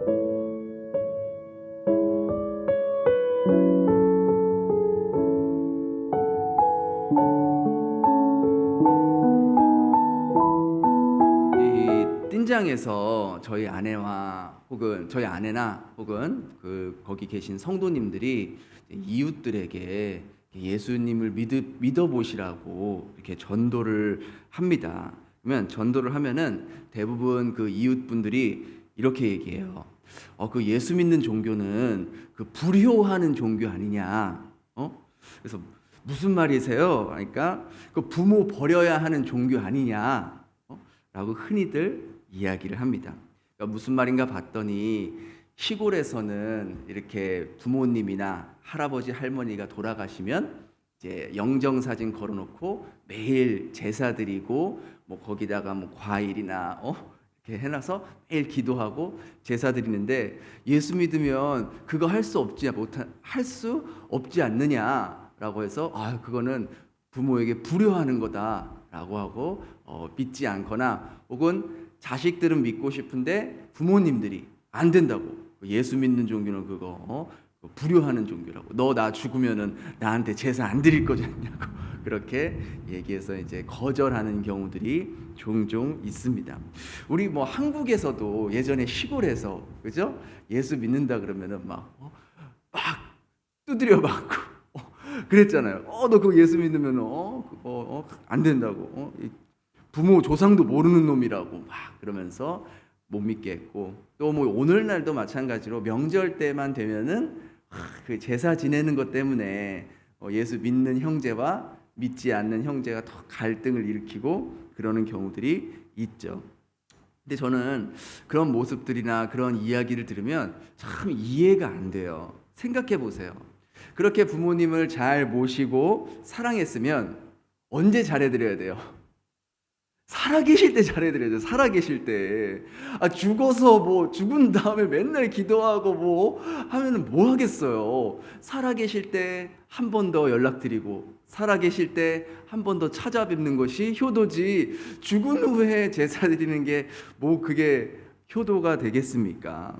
이 띵장에서 저희 아내와 혹은 저희 아내나 혹은 거기 계신 성도님들이 이웃들에게 예수님을 믿어 보시라고 이렇게 전도를 합니다. 그러면 전도를 하면은 대부분 그 이웃분들이 이렇게 얘기해요. 그 예수 믿는 종교는 그 불효하는 종교 아니냐? 그래서 무슨 말이세요? 그러니까 그 부모 버려야 하는 종교 아니냐? 라고 흔히들 이야기를 합니다. 그러니까 무슨 말인가 봤더니 시골에서는 이렇게 부모님이나 할아버지 할머니가 돌아가시면 이제 영정사진 걸어놓고 매일 제사 드리고 뭐 거기다가 뭐 과일이나 이렇게 해놔서 매일 기도하고 제사 드리는데, 예수 믿으면 그거 할 수 없지 않느냐라고 해서 그거는 부모에게 불효하는 거다라고 하고 믿지 않거나, 혹은 자식들은 믿고 싶은데 부모님들이 안 된다고, 예수 믿는 종교는 그거 불효하는 종교라고, 너 나 죽으면은 나한테 제사 안 드릴 거지 않냐고 그렇게 얘기해서 이제 거절하는 경우들이 종종 있습니다. 우리 뭐 한국에서도 예전에 시골에서 그죠? 예수 믿는다 그러면은 막 두드려 맞고 그랬잖아요. 너 그거 예수 믿으면 그거 안 된다고, 부모 조상도 모르는 놈이라고 막 그러면서 못 믿게 했고, 또 뭐 오늘날도 마찬가지로 명절 때만 되면은 그 제사 지내는 것 때문에 예수 믿는 형제와 믿지 않는 형제가 더 갈등을 일으키고 그러는 경우들이 있죠. 근데 저는 그런 모습들이나 그런 이야기를 들으면 참 이해가 안 돼요. 생각해 보세요. 그렇게 부모님을 잘 모시고 사랑했으면 언제 잘해드려야 돼요? 살아계실 때 잘해드려야 돼요. 살아계실 때. 죽어서 뭐 죽은 다음에 맨날 기도하고 뭐 하면은 뭐 하겠어요. 살아계실 때 한 번 더 연락드리고, 살아계실 때 한 번 더 찾아뵙는 것이 효도지, 죽은 후에 제사 드리는 게 뭐 그게 효도가 되겠습니까?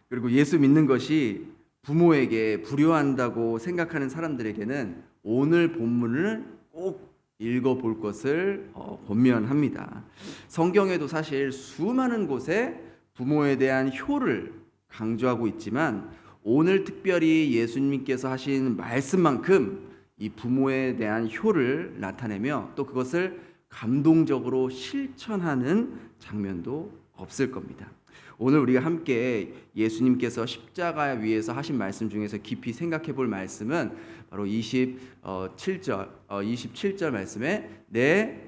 그리고 예수 믿는 것이 부모에게 불효한다고 생각하는 사람들에게는 오늘 본문을 꼭 읽어볼 것을 권면합니다. 성경에도 사실 수많은 곳에 부모에 대한 효를 강조하고 있지만, 오늘 특별히 예수님께서 하신 말씀만큼 이 부모에 대한 효를 나타내며 또 그것을 감동적으로 실천하는 장면도 없을 겁니다. 오늘 우리가 함께 예수님께서 십자가 위에서 하신 말씀 중에서 깊이 생각해 볼 말씀은 바로 27절 말씀에 내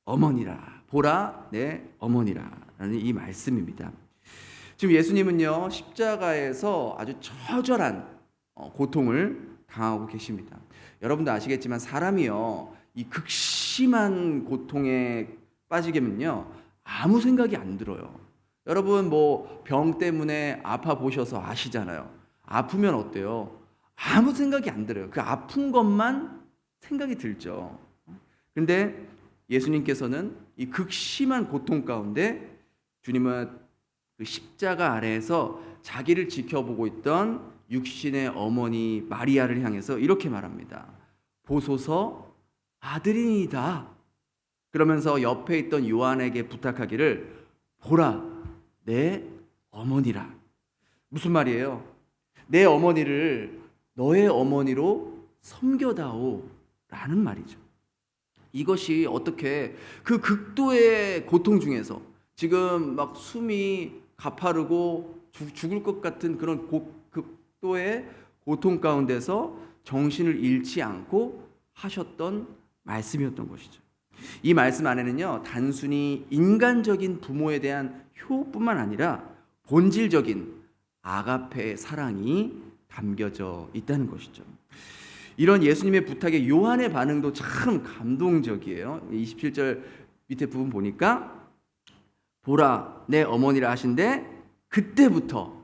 어머니라, 보라 내 어머니라라는 이 말씀입니다. 지금 예수님은요, 십자가에서 아주 처절한 고통을 당하고 계십니다. 여러분도 아시겠지만 사람이요, 이 극심한 고통에 빠지게면요 아무 생각이 안 들어요. 여러분 뭐 병 때문에 아파 보셔서 아시잖아요. 아프면 어때요? 아무 생각이 안 들어요. 그 아픈 것만 생각이 들죠. 근데 예수님께서는 이 극심한 고통 가운데 주님은 그 십자가 아래에서 자기를 지켜보고 있던 육신의 어머니 마리아를 향해서 이렇게 말합니다. 보소서 아들이니이다. 그러면서 옆에 있던 요한에게 부탁하기를 보라 내 어머니라. 무슨 말이에요? 내 어머니를 너의 어머니로 섬겨다오 라는 말이죠. 이것이 어떻게 그 극도의 고통 중에서 지금 막 숨이 가파르고 죽을 것 같은 그런 극도의 고통 가운데서 정신을 잃지 않고 하셨던 말씀이었던 것이죠. 이 말씀 안에는요, 단순히 인간적인 부모에 대한 효뿐만 아니라 본질적인 아가페의 사랑이 담겨져 있다는 것이죠. 이런 예수님의 부탁에 요한의 반응도 참 감동적이에요. 27절 밑에 부분 보니까 보라 내 어머니라 하신데 그때부터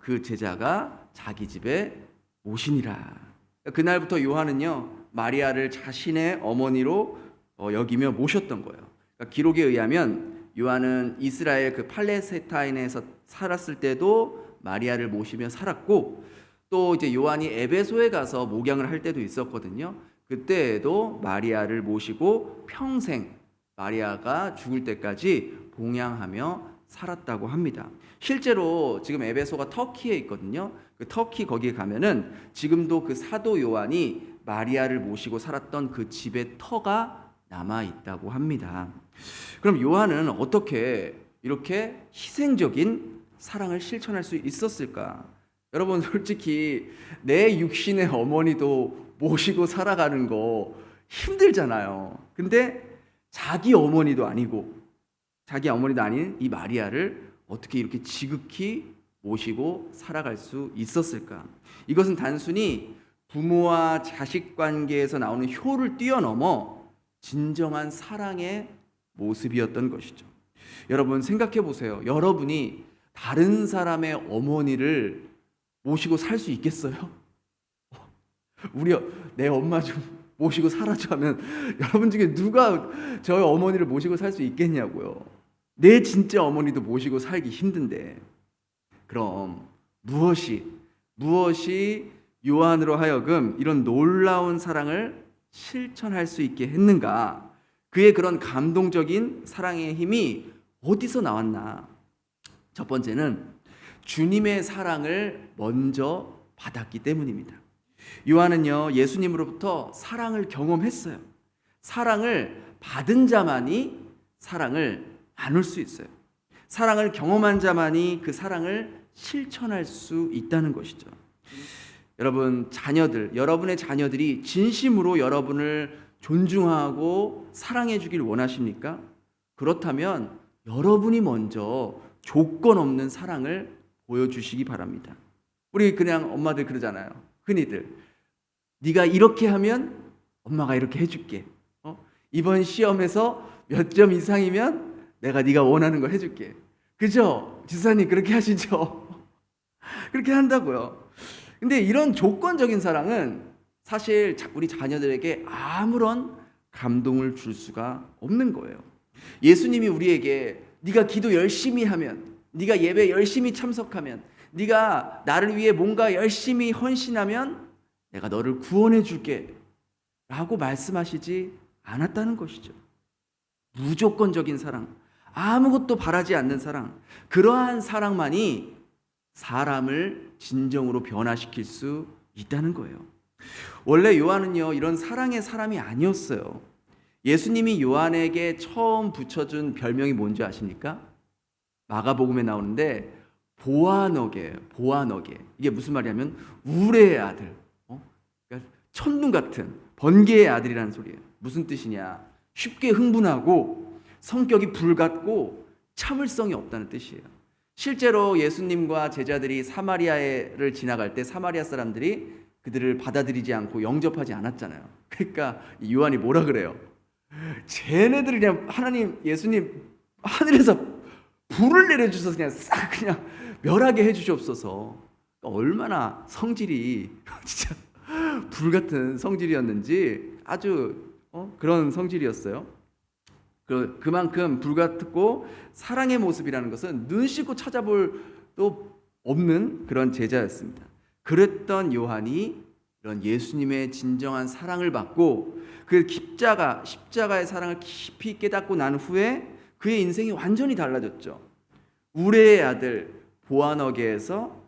그 제자가 자기 집에 오시니라. 그날부터 요한은요, 마리아를 자신의 어머니로 여기며 모셨던 거예요. 그러니까 기록에 의하면 요한은 이스라엘 그 팔레스타인에서 살았을 때도 마리아를 모시며 살았고, 또 이제 요한이 에베소에 가서 목양을 할 때도 있었거든요. 그때에도 마리아를 모시고 평생 마리아가 죽을 때까지 봉양하며 살았다고 합니다. 실제로 지금 에베소가 터키에 있거든요. 그 터키 거기에 가면은 지금도 그 사도 요한이 마리아를 모시고 살았던 그 집의 터가 남아 있다고 합니다. 그럼 요한은 어떻게 이렇게 희생적인 사랑을 실천할 수 있었을까? 여러분, 솔직히 내 육신의 어머니도 모시고 살아가는 거 힘들잖아요. 근데 자기 어머니도 아니고, 자기 어머니도 아닌 이 마리아를 어떻게 이렇게 지극히 모시고 살아갈 수 있었을까? 이것은 단순히 부모와 자식 관계에서 나오는 효를 뛰어넘어 진정한 사랑의 모습이었던 것이죠. 여러분, 생각해 보세요. 여러분이 다른 사람의 어머니를 모시고 살 수 있겠어요? 내 엄마 좀 모시고 살아줘 하면 여러분 중에 누가 저희 어머니를 모시고 살 수 있겠냐고요. 내 진짜 어머니도 모시고 살기 힘든데. 그럼 무엇이 요한으로 하여금 이런 놀라운 사랑을 실천할 수 있게 했는가? 그의 그런 감동적인 사랑의 힘이 어디서 나왔나? 첫 번째는 주님의 사랑을 먼저 받았기 때문입니다. 요한은요, 예수님으로부터 사랑을 경험했어요. 사랑을 받은 자만이 사랑을 나눌 수 있어요. 사랑을 경험한 자만이 그 사랑을 실천할 수 있다는 것이죠. 여러분, 여러분의 자녀들이 진심으로 여러분을 존중하고 사랑해 주길 원하십니까? 그렇다면 여러분이 먼저 조건 없는 사랑을 보여주시기 바랍니다. 우리 그냥 엄마들 그러잖아요. 흔히들 네가 이렇게 하면 엄마가 이렇게 해줄게. 이번 시험에서 몇 점 이상이면 내가 네가 원하는 걸 해줄게. 그죠? 지사님 그렇게 하시죠? 그렇게 한다고요. 근데 이런 조건적인 사랑은 사실 우리 자녀들에게 아무런 감동을 줄 수가 없는 거예요. 예수님이 우리에게 네가 기도 열심히 하면, 네가 예배 열심히 참석하면, 네가 나를 위해 뭔가 열심히 헌신하면 내가 너를 구원해 줄게 라고 말씀하시지 않았다는 것이죠. 무조건적인 사랑, 아무것도 바라지 않는 사랑, 그러한 사랑만이 사람을 진정으로 변화시킬 수 있다는 거예요. 원래 요한은요, 이런 사랑의 사람이 아니었어요. 예수님이 요한에게 처음 붙여준 별명이 뭔지 아십니까? 마가복음에 나오는데 보아너게예요. 보아너게. 이게 무슨 말이냐면 우레의 아들, 그러니까 천둥 같은 번개의 아들이라는 소리예요. 무슨 뜻이냐? 쉽게 흥분하고 성격이 불같고 참을성이 없다는 뜻이에요. 실제로 예수님과 제자들이 사마리아를 지나갈 때 사마리아 사람들이 그들을 받아들이지 않고 영접하지 않았잖아요. 그러니까 요한이 뭐라 그래요? 쟤네들이 그냥 예수님 하늘에서 불을 내려주셔서 그냥 싹 그냥 멸하게 해주시옵소서. 얼마나 성질이 진짜 불같은 성질이었는지 아주 그런 성질이었어요. 그만큼 불같고 사랑의 모습이라는 것은 눈 씻고 찾아볼 또 없는 그런 제자였습니다. 그랬던 이런 예수님의 진정한 사랑을 받고 그 십자가의 사랑을 깊이 깨닫고 난 후에 그의 인생이 완전히 달라졌죠. 우레의 아들 보아너게에서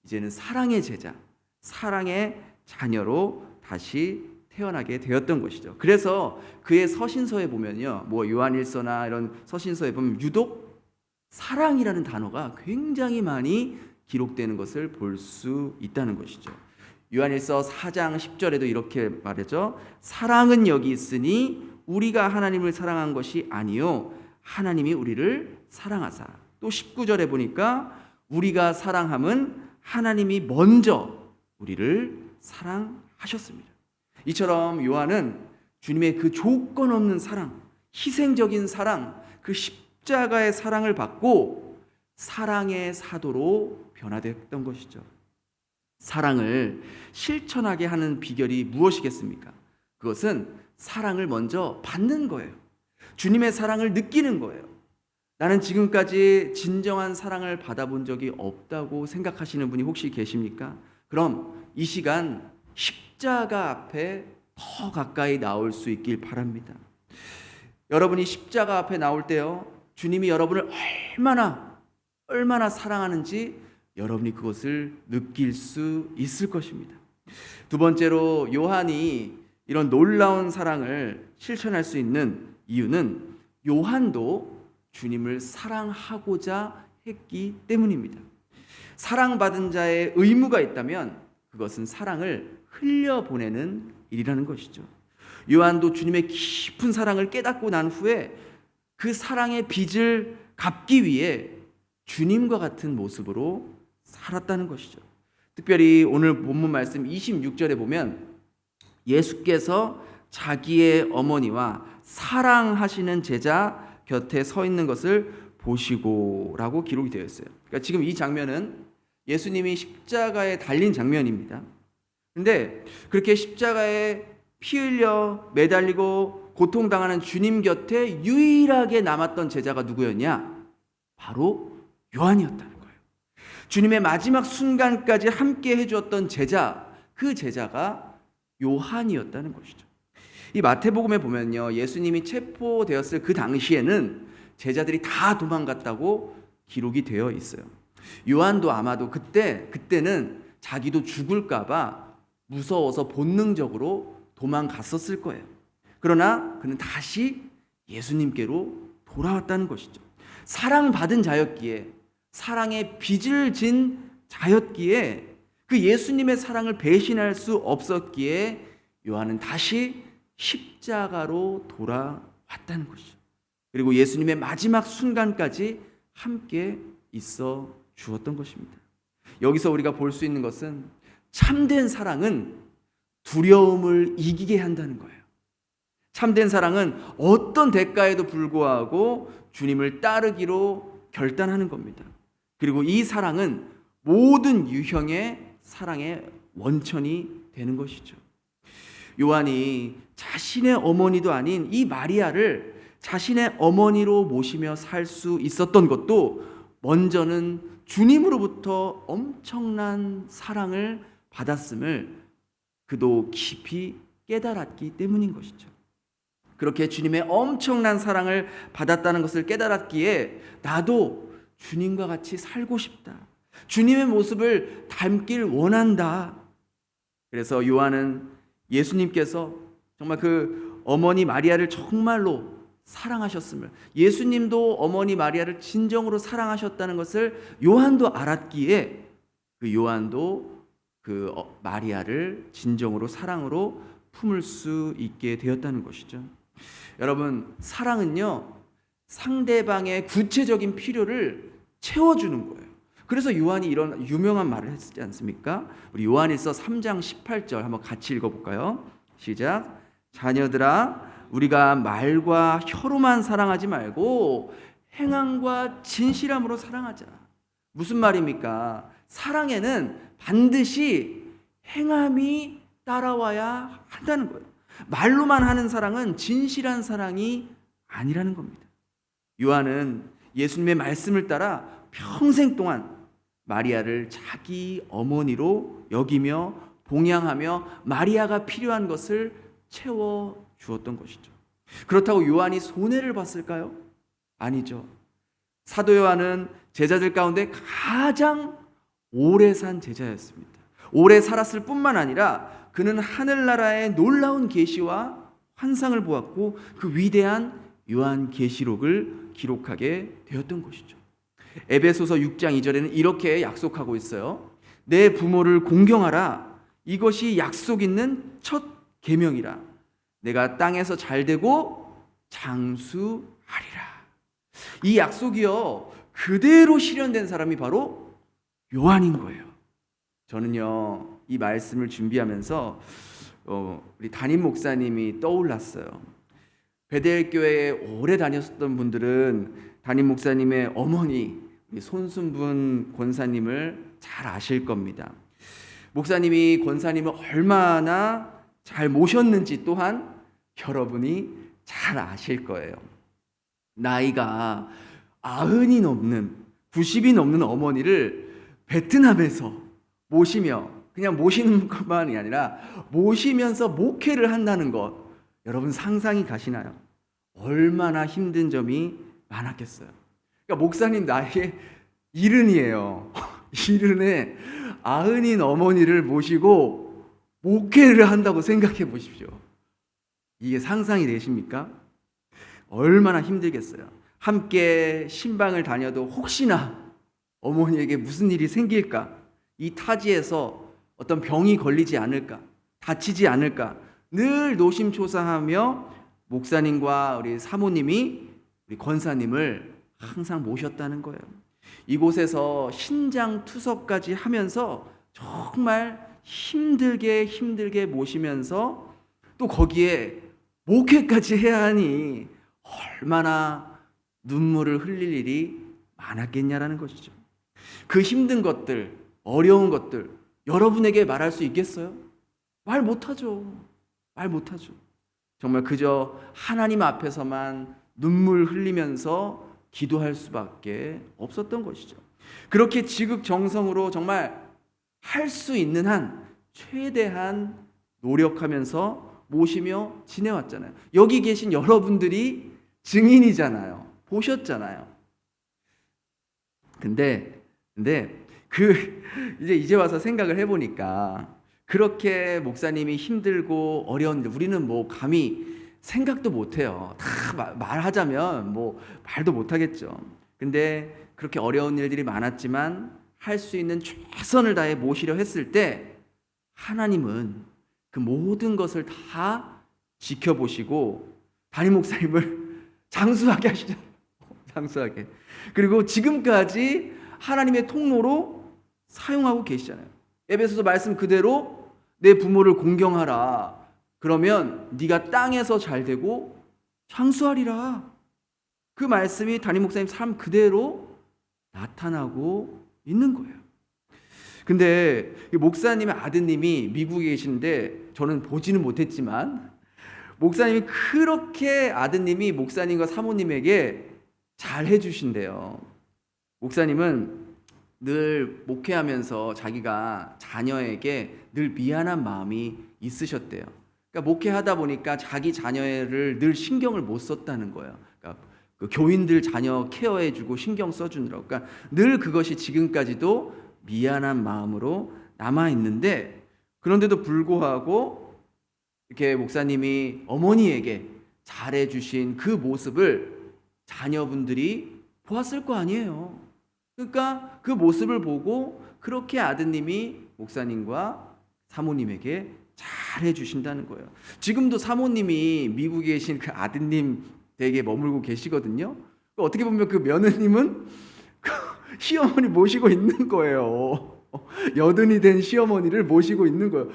이제는 사랑의 제자, 사랑의 자녀로 다시 태어나게 되었던 것이죠. 그래서 그의 서신서에 보면요, 요한일서나 이런 서신서에 보면 유독 사랑이라는 단어가 굉장히 많이 기록되는 것을 볼 수 있다는 것이죠. 요한일서 4장 10절에도 이렇게 말하죠. 사랑은 여기 있으니 우리가 하나님을 사랑한 것이 아니요 하나님이 우리를 사랑하사. 또 19절에 보니까 우리가 사랑함은 하나님이 먼저 우리를 사랑하셨습니다. 이처럼 요한은 주님의 그 조건 없는 사랑, 희생적인 사랑, 그 십자가의 사랑을 받고 사랑의 사도로 변화됐던 것이죠. 사랑을 실천하게 하는 비결이 무엇이겠습니까? 그것은 사랑을 먼저 받는 거예요. 주님의 사랑을 느끼는 거예요. 나는 지금까지 진정한 사랑을 받아본 적이 없다고 생각하시는 분이 혹시 계십니까? 그럼 이 시간 십자가 앞에 더 가까이 나올 수 있길 바랍니다. 여러분이 십자가 앞에 나올 때요, 주님이 여러분을 얼마나 사랑하는지 여러분이 그것을 느낄 수 있을 것입니다. 두 번째로 요한이 이런 놀라운 사랑을 실천할 수 있는 이유는 요한도 주님을 사랑하고자 했기 때문입니다. 사랑받은 자의 의무가 있다면 그것은 사랑을 흘려보내는 일이라는 것이죠. 요한도 주님의 깊은 사랑을 깨닫고 난 후에 그 사랑의 빚을 갚기 위해 주님과 같은 모습으로 살았다는 것이죠. 특별히 오늘 본문 말씀 26절에 보면 예수께서 자기의 어머니와 사랑하시는 제자 곁에 서 있는 것을 보시고라고 기록이 되어 있어요. 그러니까 지금 이 장면은 예수님이 십자가에 달린 장면입니다. 근데 그렇게 십자가에 피 흘려 매달리고 고통당하는 주님 곁에 유일하게 남았던 제자가 누구였냐? 바로 요한이었다는 거예요. 주님의 마지막 순간까지 함께 해주었던 제자, 그 제자가 요한이었다는 것이죠. 이 마태복음에 보면요, 예수님이 체포되었을 그 당시에는 제자들이 다 도망갔다고 기록이 되어 있어요. 요한도 아마도 그때는 자기도 죽을까봐 무서워서 본능적으로 도망갔었을 거예요. 그러나 그는 다시 예수님께로 돌아왔다는 것이죠. 사랑받은 자였기에, 사랑의 빚을 진 자였기에, 그 예수님의 사랑을 배신할 수 없었기에 요한은 다시 십자가로 돌아왔다는 것이죠. 그리고 예수님의 마지막 순간까지 함께 있어 주었던 것입니다. 여기서 우리가 볼 수 있는 것은 참된 사랑은 두려움을 이기게 한다는 거예요. 참된 사랑은 어떤 대가에도 불구하고 주님을 따르기로 결단하는 겁니다. 그리고 이 사랑은 모든 유형의 사랑의 원천이 되는 것이죠. 요한이 자신의 어머니도 아닌 이 마리아를 자신의 어머니로 모시며 살 수 있었던 것도 먼저는 주님으로부터 엄청난 사랑을 받았음을 그도 깊이 깨달았기 때문인 것이죠. 그렇게 주님의 엄청난 사랑을 받았다는 것을 깨달았기에 나도 주님과 같이 살고 싶다. 주님의 모습을 닮길 원한다. 그래서 요한은 예수님께서 정말 그 어머니 마리아를 정말로 사랑하셨음을, 예수님도 어머니 마리아를 진정으로 사랑하셨다는 것을 요한도 알았기에 그 요한도 그 마리아를 진정으로 사랑으로 품을 수 있게 되었다는 것이죠. 여러분, 사랑은요, 상대방의 구체적인 필요를 채워주는 거예요. 그래서 요한이 이런 유명한 말을 했지 않습니까? 우리 요한일서 3장 18절 한번 같이 읽어볼까요? 시작. 자녀들아, 우리가 말과 혀로만 사랑하지 말고 행함과 진실함으로 사랑하자. 무슨 말입니까? 사랑에는 반드시 행함이 따라와야 한다는 거예요. 말로만 하는 사랑은 진실한 사랑이 아니라는 겁니다. 요한은 예수님의 말씀을 따라 평생 동안 마리아를 자기 어머니로 여기며 봉양하며 마리아가 필요한 것을 채워 주었던 것이죠. 그렇다고 요한이 손해를 봤을까요? 아니죠. 사도 요한은 제자들 가운데 가장 오래 산 제자였습니다. 오래 살았을 뿐만 아니라 그는 하늘나라의 놀라운 계시와 환상을 보았고 그 위대한 요한계시록을 기록하게 되었던 것이죠. 에베소서 6장 2절에는 이렇게 약속하고 있어요. 내 부모를 공경하라. 이것이 약속 있는 첫 계명이라. 내가 땅에서 잘되고 장수하리라. 이 약속이요, 그대로 실현된 사람이 바로 요한인 거예요. 저는요, 이 말씀을 준비하면서 우리 담임 목사님이 떠올랐어요. 베델 교회에 오래 다녔었던 분들은 담임 목사님의 어머니 손순분 권사님을 잘 아실 겁니다. 목사님이 권사님을 얼마나 잘 모셨는지 또한 여러분이 잘 아실 거예요. 나이가 90이 넘는 90이 넘는 어머니를 베트남에서 모시며 그냥 모시는 것만이 아니라 모시면서 목회를 한다는 것, 여러분 상상이 가시나요? 얼마나 힘든 점이 많았겠어요. 그러니까 목사님 나이에 70이에요. 70에 90인 어머니를 모시고 목회를 한다고 생각해 보십시오. 이게 상상이 되십니까? 얼마나 힘들겠어요. 함께 신방을 다녀도 혹시나 어머니에게 무슨 일이 생길까? 이 타지에서 어떤 병이 걸리지 않을까? 다치지 않을까? 늘 노심초사하며 목사님과 우리 사모님이 우리 권사님을 항상 모셨다는 거예요. 이곳에서 신장투석까지 하면서 정말 힘들게 모시면서 또 거기에 목회까지 해야 하니 얼마나 눈물을 흘릴 일이 많았겠냐라는 것이죠. 그 힘든 것들, 어려운 것들 여러분에게 말할 수 있겠어요? 말 못하죠. 정말 그저 하나님 앞에서만 눈물 흘리면서 기도할 수밖에 없었던 것이죠. 그렇게 지극정성으로 정말 할 수 있는 한 최대한 노력하면서 모시며 지내왔잖아요. 여기 계신 여러분들이 증인이잖아요. 보셨잖아요. 근데 이제 와서 생각을 해보니까 그렇게 목사님이 힘들고 어려운데 우리는 뭐 감히 생각도 못해요. 다 말하자면 뭐 말도 못하겠죠. 근데 그렇게 어려운 일들이 많았지만 할 수 있는 최선을 다해 모시려 했을 때 하나님은 그 모든 것을 다 지켜보시고 담임 목사님을 장수하게 하시잖아요. 장수하게. 그리고 지금까지 하나님의 통로로 사용하고 계시잖아요. 에베소서 말씀 그대로 내 부모를 공경하라. 그러면 네가 땅에서 잘 되고 장수하리라. 그 말씀이 담임 목사님 삶 그대로 나타나고 있는 거예요. 근데 목사님의 아드님이 미국에 계시는데 저는 보지는 못했지만 목사님이 그렇게 아드님이 목사님과 사모님에게 잘 해주신대요. 목사님은 늘 목회하면서 자기가 자녀에게 늘 미안한 마음이 있으셨대요. 그러니까 목회하다 보니까 자기 자녀를 늘 신경을 못 썼다는 거예요. 그러니까 그 교인들 자녀 케어해주고 신경 써주느라고. 그러니까 늘 그것이 지금까지도 미안한 마음으로 남아 있는데, 그런데도 불구하고 이렇게 목사님이 어머니에게 잘해주신 그 모습을 자녀분들이 보았을 거 아니에요. 그러니까 그 모습을 보고 그렇게 아드님이 목사님과 사모님에게 잘해 주신다는 거예요. 지금도 사모님이 미국에 계신 그 아드님 댁에 머물고 계시거든요. 어떻게 보면 그 며느님은 시어머니 모시고 있는 거예요. 여든이 된 시어머니를 모시고 있는 거예요.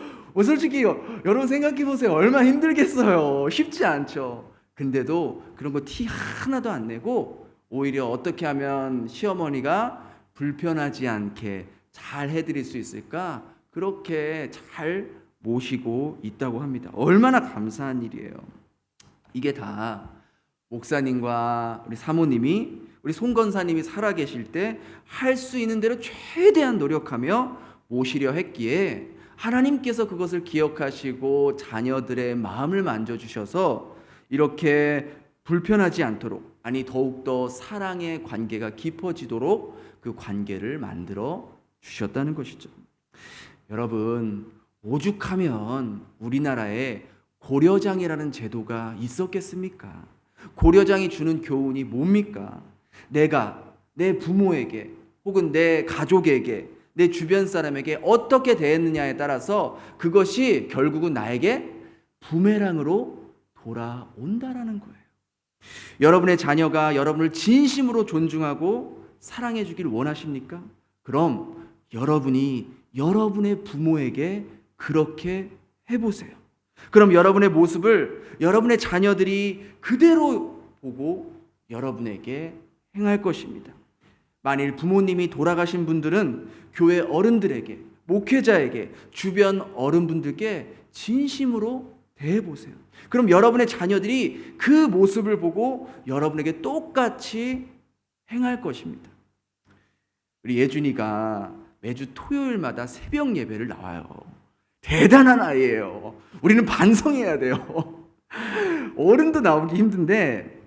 솔직히 여러분 생각해 보세요. 얼마나 힘들겠어요. 쉽지 않죠. 근데도 그런 거 티 하나도 안 내고 오히려 어떻게 하면 시어머니가 불편하지 않게 잘 해드릴 수 있을까? 그렇게 잘 모시고 있다고 합니다. 얼마나 감사한 일이에요. 이게 다 목사님과 우리 사모님이, 우리 송건사님이 살아계실 때 할 수 있는 대로 최대한 노력하며 모시려 했기에 하나님께서 그것을 기억하시고 자녀들의 마음을 만져주셔서 이렇게 불편하지 않도록, 아니 더욱더 사랑의 관계가 깊어지도록 그 관계를 만들어 주셨다는 것이죠. 여러분, 오죽하면 우리나라에 고려장이라는 제도가 있었겠습니까? 고려장이 주는 교훈이 뭡니까? 내가 내 부모에게 혹은 내 가족에게, 내 주변 사람에게 어떻게 대했느냐에 따라서 그것이 결국은 나에게 부메랑으로 돌아온다라는 거예요. 여러분의 자녀가 여러분을 진심으로 존중하고 사랑해 주길 원하십니까? 그럼 여러분이 여러분의 부모에게 그렇게 해보세요. 그럼 여러분의 모습을 여러분의 자녀들이 그대로 보고 여러분에게 행할 것입니다. 만일 부모님이 돌아가신 분들은 교회 어른들에게, 목회자에게, 주변 어른분들께 진심으로 대해보세요. 그럼 여러분의 자녀들이 그 모습을 보고 여러분에게 똑같이 행할 것입니다. 우리 예준이가 매주 토요일마다 새벽 예배를 나와요. 대단한 아이예요. 우리는 반성해야 돼요. 어른도 나오기 힘든데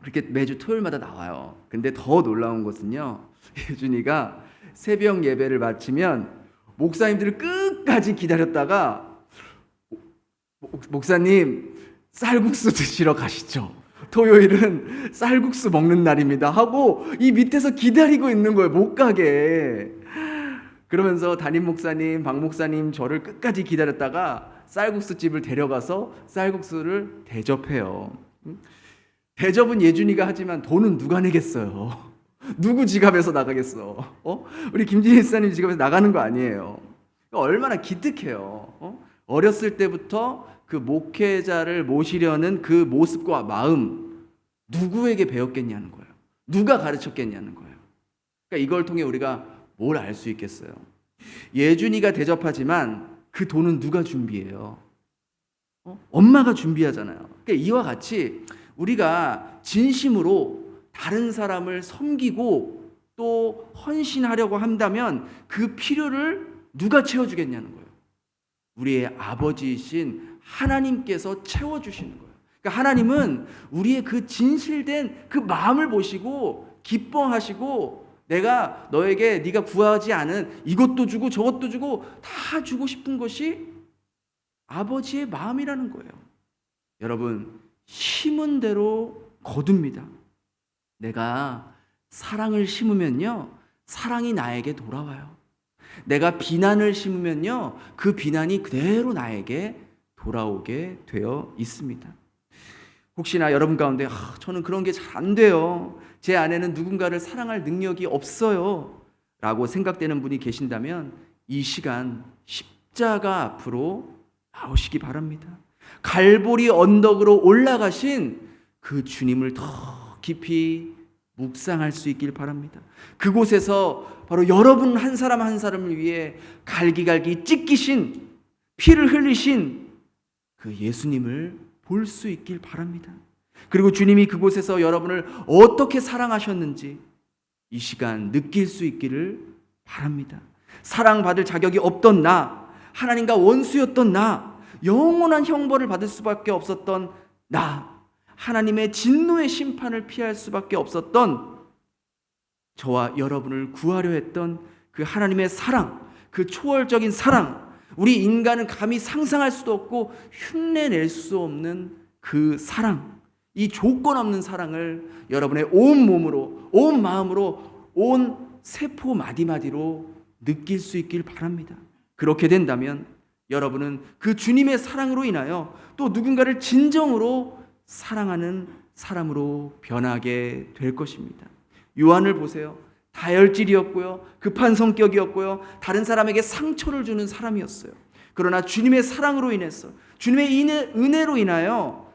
그렇게 매주 토요일마다 나와요. 근데 더 놀라운 것은요, 예준이가 새벽 예배를 마치면 목사님들을 끝까지 기다렸다가 목사님 쌀국수 드시러 가시죠. 토요일은 쌀국수 먹는 날입니다 하고 이 밑에서 기다리고 있는 거예요. 못 가게. 그러면서 담임 목사님, 박 목사님 저를 끝까지 기다렸다가 쌀국수 집을 데려가서 쌀국수를 대접해요. 대접은 예준이가 하지만 돈은 누가 내겠어요? 누구 지갑에서 나가겠어? 우리 김진희 목사님 지갑에서 나가는 거 아니에요. 얼마나 기특해요. 어렸을 때부터 그 목회자를 모시려는 그 모습과 마음 누구에게 배웠겠냐는 거예요. 누가 가르쳤겠냐는 거예요. 그러니까 이걸 통해 우리가 뭘 알 수 있겠어요? 예준이가 대접하지만 그 돈은 누가 준비해요? 엄마가 준비하잖아요. 그러니까 이와 같이 우리가 진심으로 다른 사람을 섬기고 또 헌신하려고 한다면 그 필요를 누가 채워주겠냐는 거예요. 우리의 아버지이신 하나님께서 채워주시는 거예요. 그러니까 하나님은 우리의 그 진실된 그 마음을 보시고 기뻐하시고 내가 너에게 네가 구하지 않은 이것도 주고 저것도 주고 다 주고 싶은 것이 아버지의 마음이라는 거예요. 여러분, 심은 대로 거둡니다. 내가 사랑을 심으면요, 사랑이 나에게 돌아와요. 내가 비난을 심으면요, 그 비난이 그대로 나에게 돌아오게 되어 있습니다. 혹시나 여러분 가운데 저는 그런 게 잘 안 돼요, 제 안에는 누군가를 사랑할 능력이 없어요 라고 생각되는 분이 계신다면 이 시간 십자가 앞으로 나오시기 바랍니다. 갈보리 언덕으로 올라가신 그 주님을 더 깊이 묵상할 수 있길 바랍니다. 그곳에서 바로 여러분 한 사람 한 사람을 위해 갈기갈기 찢기신, 피를 흘리신 그 예수님을 볼 수 있길 바랍니다. 그리고 주님이 그곳에서 여러분을 어떻게 사랑하셨는지 이 시간 느낄 수 있기를 바랍니다. 사랑받을 자격이 없던 나, 하나님과 원수였던 나, 영원한 형벌을 받을 수밖에 없었던 나, 하나님의 진노의 심판을 피할 수밖에 없었던 저와 여러분을 구하려 했던 그 하나님의 사랑, 그 초월적인 사랑, 우리 인간은 감히 상상할 수도 없고 흉내낼 수 없는 그 사랑, 이 조건 없는 사랑을 여러분의 온 몸으로, 온 마음으로, 온 세포 마디마디로 느낄 수 있길 바랍니다. 그렇게 된다면 여러분은 그 주님의 사랑으로 인하여 또 누군가를 진정으로 사랑하는 사람으로 변하게 될 것입니다. 요한을 보세요. 다혈질이었고요, 급한 성격이었고요, 다른 사람에게 상처를 주는 사람이었어요. 그러나 주님의 사랑으로 인해서, 주님의 은혜로 인하여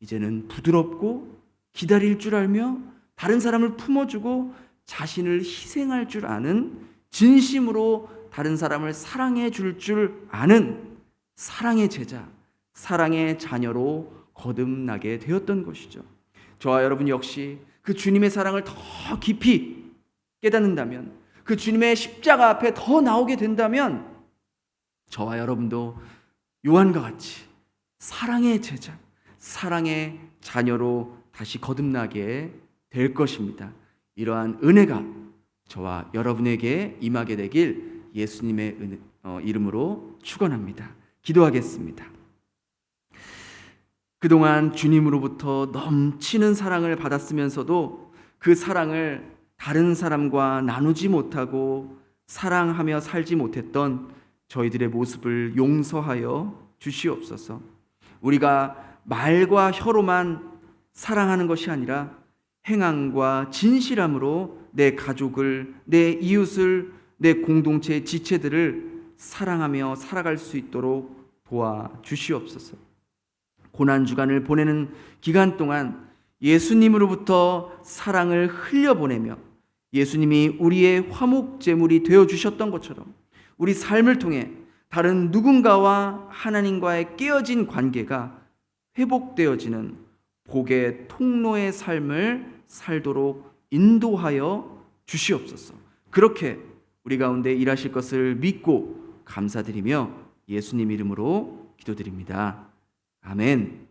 이제는 부드럽고 기다릴 줄 알며 다른 사람을 품어주고 자신을 희생할 줄 아는, 진심으로 다른 사람을 사랑해 줄 아는 사랑의 제자, 사랑의 자녀로 거듭나게 되었던 것이죠. 저와 여러분 역시 그 주님의 사랑을 더 깊이 깨닫는다면, 그 주님의 십자가 앞에 더 나오게 된다면 저와 여러분도 요한과 같이 사랑의 제자, 사랑의 자녀로 다시 거듭나게 될 것입니다. 이러한 은혜가 저와 여러분에게 임하게 되길 예수님의 이름으로 축원합니다. 기도하겠습니다. 그동안 주님으로부터 넘치는 사랑을 받았으면서도 그 사랑을 다른 사람과 나누지 못하고 사랑하며 살지 못했던 저희들의 모습을 용서하여 주시옵소서. 우리가 말과 혀로만 사랑하는 것이 아니라 행함과 진실함으로 내 가족을, 내 이웃을, 내 공동체의 지체들을 사랑하며 살아갈 수 있도록 도와주시옵소서. 고난주간을 보내는 기간 동안 예수님으로부터 사랑을 흘려보내며 예수님이 우리의 화목제물이 되어주셨던 것처럼 우리 삶을 통해 다른 누군가와 하나님과의 깨어진 관계가 회복되어지는 복의 통로의 삶을 살도록 인도하여 주시옵소서. 그렇게 우리 가운데 일하실 것을 믿고 감사드리며 예수님 이름으로 기도드립니다. 아멘.